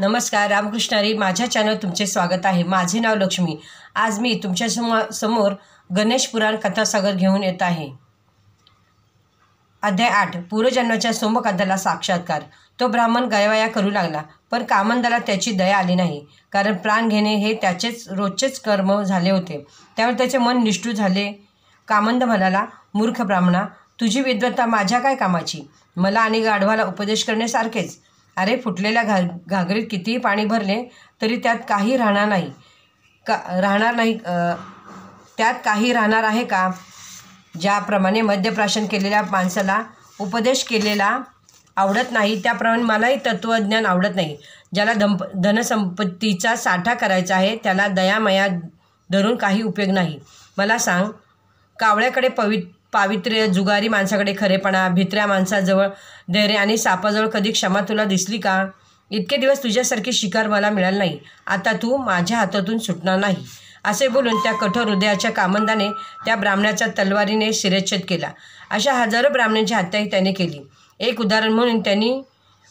नमस्कार, रामकृष्ण हरी. माझ्या चॅनल तुमचे स्वागत आहे. माझे नाव लक्ष्मी. आज मी तुमच्या समोर गणेश पुराण कथासागर घेऊन येत आहे. अध्याय 8. पूर्वजन्माच्या सोमकांताला साक्षात्कार. तो ब्राह्मण गयावया करू लागला, पण कामंदाला त्याची दया आली नाही, कारण प्राण घेणे हे त्याचेच रोजचेच कर्म झाले होते. त्यामुळे त्याचे मन निष्ठुर झाले. कामंद म्हणाला, मूर्ख ब्राह्मणा, तुझी विद्वत्ता माझ्या काय कामाची? मला आणि गाढवाला उपदेश करणे सारखेच. अरे, फुटलेल्या घागरीत कितीही पाणी भरले तरी त्यात काही राहणार नाही. त्यात काही राहणार आहे का? ज्याप्रमाणे मद्यप्राशन केलेल्या माणसाला उपदेश केलेला आवडत नाही, त्याप्रमाणे मलाही तत्त्वज्ञान आवडत नाही. ज्याला धनसंपत्तीचा साठा करायचा आहे त्याला दयामया धरून काही उपयोग नाही. मला सांग, कावळ्याकडे पावित्र्य, जुगारी माणसाकडे खरेपणा, भित्र्या माणसाजवळ धैर्य आणि सापाजवळ कधी क्षमा तुला दिसली का? इतके दिवस तुझ्यासारखी शिकार मला मिळाली नाही. आता तू माझ्या हातातून सुटणार नाही. असे बोलून त्या कठोर हृदयाच्या कामंदाने त्या ब्राह्मणाच्या तलवारीने शिरच्छेद केला. अशा हजारो ब्राह्मणांची हत्याही त्याने केली. एक उदाहरण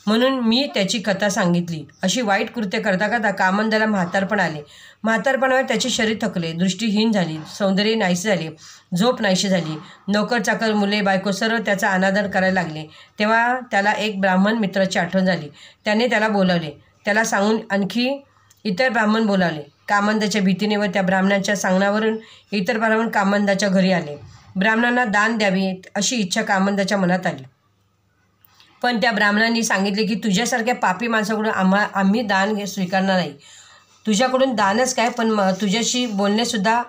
म्हणून मी त्याची कथा सांगितली. अशी वाईट कृत्य करता करता कामंदाला म्हातारपण आले. म्हातारपणावर त्याचे शरीर थकले, दृष्टीहीन झाली, सौंदर्य नाहीसे झाले, झोप नाहीशी झाली. नोकर चाकर, मुले बायको सर्व त्याचा अनादर करायला लागले. तेव्हा त्याला एक ब्राह्मण मित्राची आठवण झाली. त्याने त्याला बोलावले. त्याला सांगून आणखी इतर ब्राह्मण बोलावले. कामंदाच्या भीतीने व त्या ब्राह्मणाच्या सांगण्यावरून इतर ब्राह्मण कामंदाच्या घरी आले. ब्राह्मणांना दान द्यावे अशी इच्छा कामंदाच्या मनात आली. पण त्या ब्राह्मणांनी सांगितले की तुझ्यासारख्या पापी माणसाकडून आम्ही दान स्वीकारणार नाही. तुझ्याकडून दानच काय, पण तुझ्याशी बोलणेसुद्धा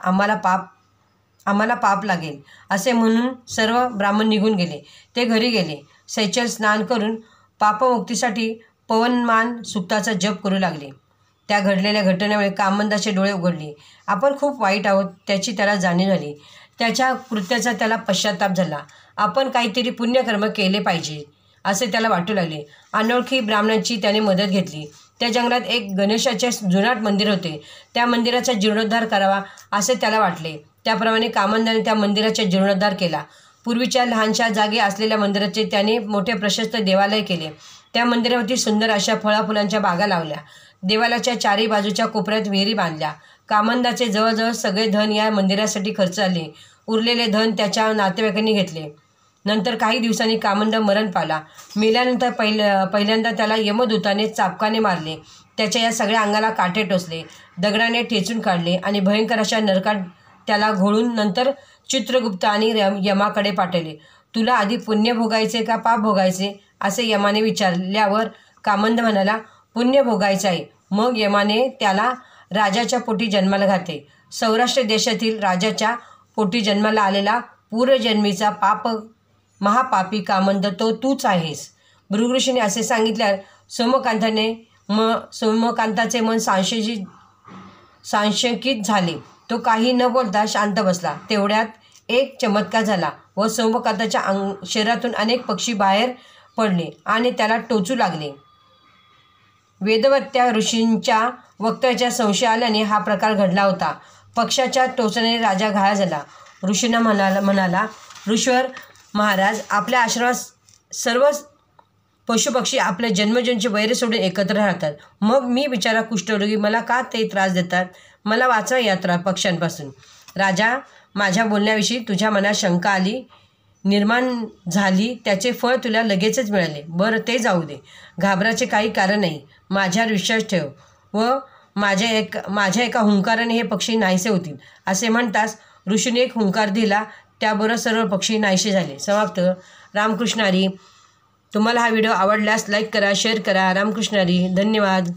आम्हाला पाप लागेल. असे म्हणून सर्व ब्राह्मण निघून गेले. ते घरी गेले. शैचल स्नान करून पापमुक्तीसाठी पवनमान सुक्ताचा जप करू लागले. त्या घडलेल्या घटनेमुळे कामंदाचे डोळे उघडले. आपण खूप वाईट आहोत त्याची त्याला जाणीव झाली. त्याच्या कृत्याचा त्याला पश्चाताप झाला. आपण काहीतरी पुण्यकर्म केले पाहिजे असे त्याला वाटू लागले. अनोळखी ब्राह्मणांची त्याने मदत घेतली. त्या जंगलात एक गणेशाचे जुनाट मंदिर होते. त्या मंदिराचा जीर्णोद्धार करावा असे त्याला वाटले. त्याप्रमाणे कामंदाने त्या मंदिराचा जीर्णोद्धार केला. पूर्वीच्या लहानशा जागी असलेल्या मंदिराचे त्याने मोठे प्रशस्त देवालय केले. त्या मंदिरावरती सुंदर अशा फळाफुलांच्या बागा लावल्या. देवालयाच्या चारही बाजूच्या कोपऱ्यात विहिरी बांधल्या. कामंदाचे जवळजवळ सगळे धन या मंदिरासाठी खर्च आले. उरलेले धन त्याच्या नातेवाईकांनी घेतले. नंतर काही दिवसांनी कामंद मरण पावला. मेल्यानंतर पहिल्यांदा त्याला यमदूताने चाबकाने मारले. त्याच्या या सगळ्या अंगाला काटे टोचले, दगडाने ठेचून काढले आणि भयंकर अशा नरकात त्याला घोळून नंतर चित्रगुप्त आणि यमाकडे पाठवले. तुला आधी पुण्य भोगायचे का पाप भोगायचे असे यमाने विचारल्यावर कामंद म्हणाला, पुण्य भोगायचे आहे. मग यमाने त्याला राजाच्या पोटी जन्माला घातले. सौराष्ट्र देशातील राजाच्या पोटी जन्माला आलेला पूर्वजन्मीचा महापापी कामंद तो तूच आहेस. भृगुऋषीने असे सांगितल्यावर सोमकांताचे मन सांशयिक झाले. तो काही न बोलता शांत बसला. तेवढ्यात एक चमत्कार झाला व सोमकांताच्या शरीरातून अनेक पक्षी बाहेर पडले आणि त्याला टोचू लागले. वेदवत्या ऋषींच्या वक्तव्याच्या संशय आल्याने हा प्रकार घडला होता. पक्षाच्या टोचण्याने राजा घायाळ झाला. ऋषींना म्हणाला, ऋषीवर महाराज, आपल्या आश्रमात सर्व पशुपक्षी आपल्या जन्मजन्मचे वैर सोडून एकत्र राहतात. मग मी बिचारा कुष्ठरोगी, मला का ते त्रास देतात? मला वाचवा या पक्ष्यांपासून. राजा, माझ्या बोलण्याविषयी तुझ्या मनात शंका निर्माण झाली, त्याचे फळ तुला लगेचच मिळाले. बरं, ते जाऊ दे. घाबराचे काही कारण नाही. माझ्यावर विश्वास ठेव व माझ्या एका हुंकाराने हे पक्षी नाहीसे होतील. असे म्हणताच ऋषीने एक हुंकार दिला. त्याबरोबर सर्व पक्षी नाहीसे झाले. समाप्त. रामकृष्ण हरी. तुम्हाला हा व्हिडिओ आवडल्यास लाईक करा, शेअर करा. रामकृष्ण हरी. धन्यवाद.